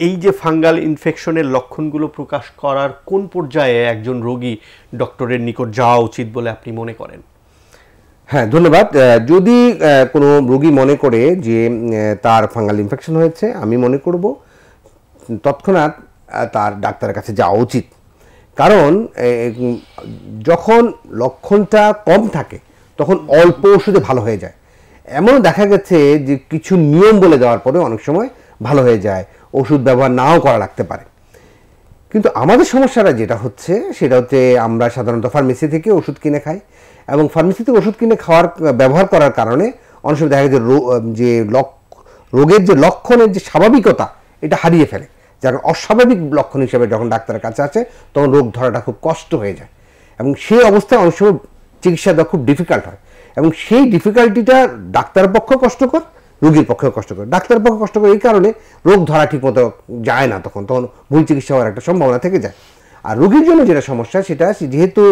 এই যে ফাঙ্গাল ইনফেকশনের লক্ষণগুলো প্রকাশ করার কোন পর্যায়ে একজন রোগী ডক্টরের নিকট যাওয়া উচিত বলে আপনি মনে করেন? হ্যাঁ, ধন্যবাদ। যদি কোনো রোগী মনে করে যে তার ফাঙ্গাল ইনফেকশন হয়েছে, আমি মনে করব তৎক্ষণাৎ তার ডাক্তারের কাছে যাওয়া উচিত। কারণ যখন লক্ষণটা কম থাকে তখন অল্প ওষুধে ভালো হয়ে যায়। এমনও দেখা গেছে যে কিছু নিয়ম বলে দেওয়ার পরে অনেক সময় ভালো হয়ে যায়, ওষুধ ব্যবহার নাও করা লাগতে পারে। কিন্তু আমাদের সমস্যাটা যেটা হচ্ছে সেটা হচ্ছে আমরা সাধারণত ফার্মেসি থেকে ওষুধ কিনে খাই, এবং ফার্মেসি থেকে ওষুধ কিনে ব্যবহার করার কারণে অনেক সময় দেখা যায় যে রোগের যে লক্ষণের যে স্বাভাবিকতা এটা হারিয়ে ফেলে, যার অস্বাভাবিক লক্ষণ হিসেবে যখন ডাক্তারের কাছে আসে তখন রোগ ধরাটা খুব কষ্ট হয়ে যায়, এবং সেই অবস্থায় অনেক সময় চিকিৎসা দেওয়া খুব ডিফিকাল্ট হয়। এবং সেই ডিফিকাল্টিটা ডাক্তারের পক্ষেও কষ্টকর, রোগীর পক্ষেও কষ্টকর। ডাক্তারের পক্ষে কষ্টকর এই কারণে রোগ ধরা ঠিক মতো যায় না, তখন ভুল চিকিৎসা হওয়ার একটা সম্ভাবনা থেকে যায়। আর রোগীর জন্য যেটা সমস্যা সেটা যেহেতু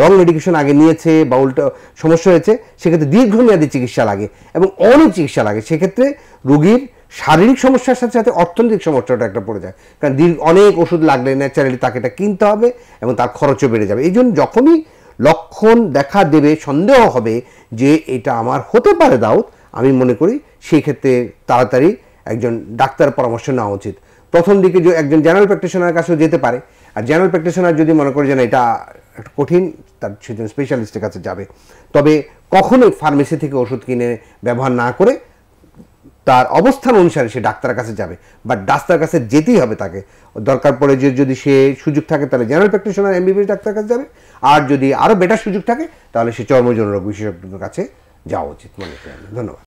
রং মেডিকেশন আগে নিয়েছে বা উল্টো সমস্যা হয়েছে, সেক্ষেত্রে দীর্ঘমেয়াদী চিকিৎসা লাগে এবং অনেক চিকিৎসা লাগে। সেক্ষেত্রে রোগীর শারীরিক সমস্যার সাথে সাথে অর্থনৈতিক সমস্যাটা একটা পড়ে যায়, কারণ অনেক ওষুধ লাগলে ন্যাচারালি তাকে এটা কিনতে হবে এবং তার খরচও বেড়ে যাবে। এই জন্য যখনই লক্ষণ দেখা দেবে, সন্দেহ হবে যে এটা আমার হতে পারে দাউদ, আমি মনে করি সেই ক্ষেত্রে তাড়াতাড়ি একজন ডাক্তার পরামর্শ নেওয়া উচিত। প্রথম দিকে যে একজন জেনারেল প্র্যাকটিশনার কাছেও যেতে পারে, আর জেনারেল প্র্যাকটিশনার যদি মনে করে যে না এটা একটা কঠিন, তার সেজন্য স্পেশালিস্টের কাছে যাবে। তবে কখনোই ফার্মেসি থেকে ওষুধ কিনে ব্যবহার না করে তার অবস্থান অনুসারে সে ডাক্তারের কাছে যাবে, বা ডাক্তারের কাছে যেতেই হবে তাকে। দরকার পড়ে যে যদি সে সুযোগ থাকে তাহলে জেনারেল প্র্যাকটিশনার এমবিবিএস ডাক্তারের কাছে যাবে, আর যদি আরও বেটার সুযোগ থাকে তাহলে সে চর্মজন্য রোগ বিশেষজ্ঞের কাছে যাওয়া উচিত মনে করি। ধন্যবাদ।